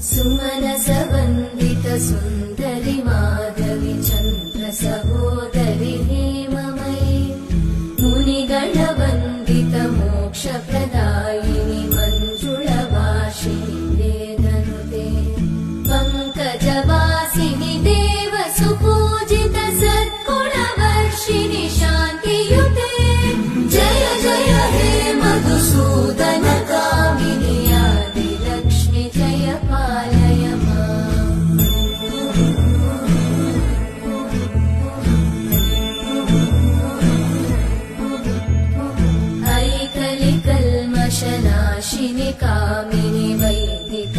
सुमनसवन्दित सुन्दरि माधवि चन्द्र सहोदरि हेममयि मुनिगणवन्दित मोक्षप्रदायिनि मञ्जुळवासिनि वेदनुते पङ्कजवासिनि देव सुपूजित सद्गुणवर्षिणि शान्तियुते जय जय हे मधुसूदन कामिनि आदिलक्ष्मि जय पालय माम्। ऐकलिकल्मषनाशिनि कामिनि वैदिक